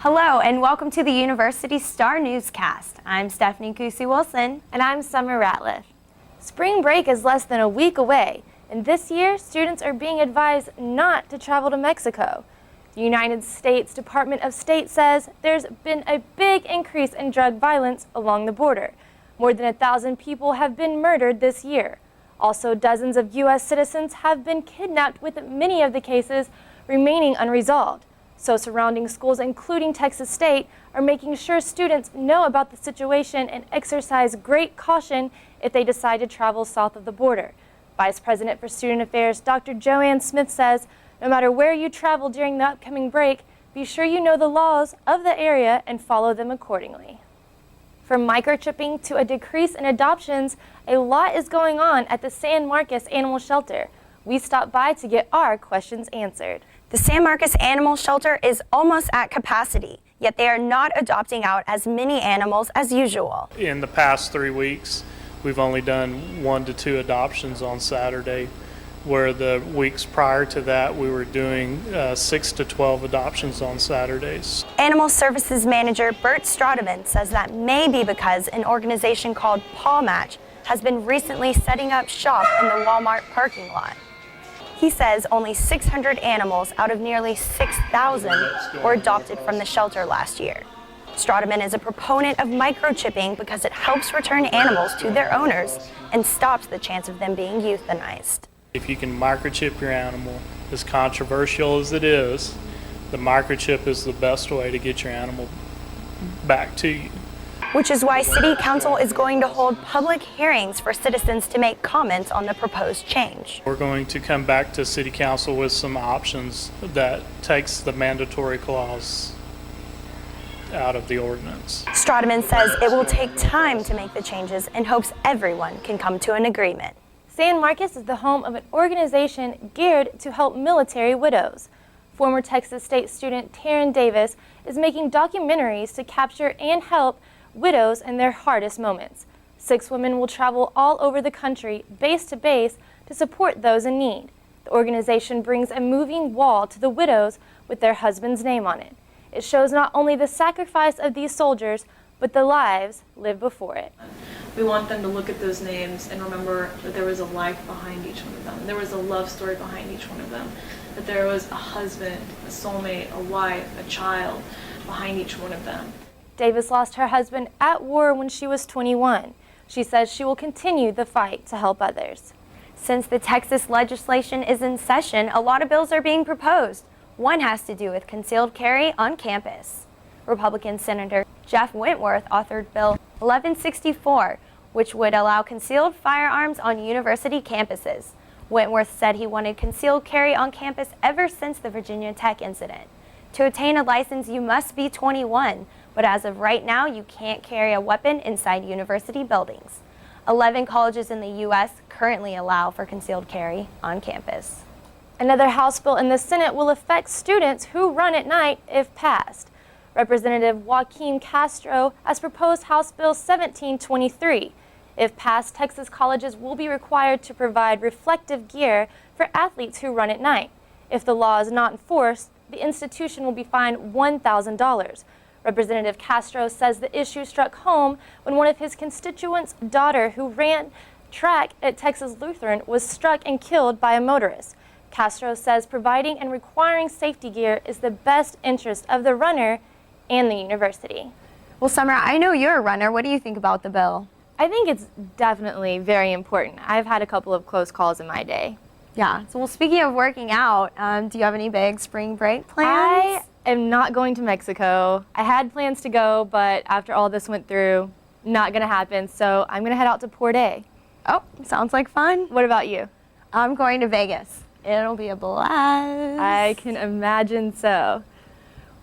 Hello and welcome to the University Star Newscast. I'm Stephanie Kusi-Wilson. And I'm Summer Ratliff. Spring break is less than a week away, and this year students are being advised not to travel to Mexico. The United States Department of State says there's been a big increase in drug violence along the border. More than 1,000 people have been murdered this year. Also, dozens of U.S. citizens have been kidnapped, with many of the cases remaining unresolved. So surrounding schools, including Texas State, are making sure students know about the situation and exercise great caution if they decide to travel south of the border. Vice President for Student Affairs, Dr. Joanne Smith, says no matter where you travel during the upcoming break, be sure you know the laws of the area and follow them accordingly. From microchipping to a decrease in adoptions, a lot is going on at the San Marcos Animal Shelter. We stopped by to get our questions answered. The San Marcos Animal Shelter is almost at capacity, yet they are not adopting out as many animals as usual. In the past 3 weeks, we've only done 1 to 2 adoptions on Saturday, where the weeks prior to that we were doing 6 to 12 adoptions on Saturdays. Animal Services Manager Bert Straudeman says that may be because an organization called Paw Match has been recently setting up shop in the Walmart parking lot. He says only 600 animals out of nearly 6,000 were adopted from the shelter last year. Straudeman is a proponent of microchipping because it helps return animals to their owners and stops the chance of them being euthanized. If you can microchip your animal, as controversial as it is, the microchip is the best way to get your animal back to you. Which is why City Council is going to hold public hearings for citizens to make comments on the proposed change. We're going to come back to City Council with some options that takes the mandatory clause out of the ordinance. Straudeman says it will take time to make the changes and hopes everyone can come to an agreement. San Marcos is the home of an organization geared to help military widows. Former Texas State student Taryn Davis is making documentaries to capture and help widows in their hardest moments. 6 women will travel all over the country, base to base, to support those in need. The organization brings a moving wall to the widows with their husband's name on it. It shows not only the sacrifice of these soldiers, but the lives lived before it. We want them to look at those names and remember that there was a life behind each one of them. There was a love story behind each one of them. That there was a husband, a soulmate, a wife, a child behind each one of them. Davis lost her husband at war when she was 21. She says she will continue the fight to help others. Since the Texas legislation is in session, a lot of bills are being proposed. One has to do with concealed carry on campus. Republican Senator Jeff Wentworth authored Bill 1164, which would allow concealed firearms on university campuses. Wentworth said he wanted concealed carry on campus ever since the Virginia Tech incident. To obtain a license, you must be 21, but as of right now, you can't carry a weapon inside university buildings. 11 colleges in the U.S. currently allow for concealed carry on campus. Another House bill in the Senate will affect students who run at night if passed. Representative Joaquin Castro has proposed House Bill 1723. If passed, Texas colleges will be required to provide reflective gear for athletes who run at night. If the law is not enforced, the institution will be fined $1,000. Representative Castro says the issue struck home when one of his constituents' daughter, who ran track at Texas Lutheran, was struck and killed by a motorist. Castro says providing and requiring safety gear is the best interest of the runner and the university. Well, Summer, I know you're a runner. What do you think about the bill? I think it's definitely very important. I've had a couple of close calls in my day. Yeah. So, well, speaking of working out, do you have any big spring break plans? I am not going to Mexico. I had plans to go, but after all this went through, not going to happen. So I'm going to head out to Port A. Oh, sounds like fun. What about you? I'm going to Vegas. It'll be a blast. I can imagine so.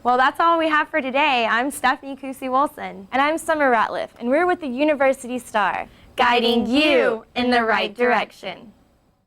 Well, that's all we have for today. I'm Stephanie Kusi-Wilson. And I'm Summer Ratliff, and we're with the University Star, guiding you in the right direction.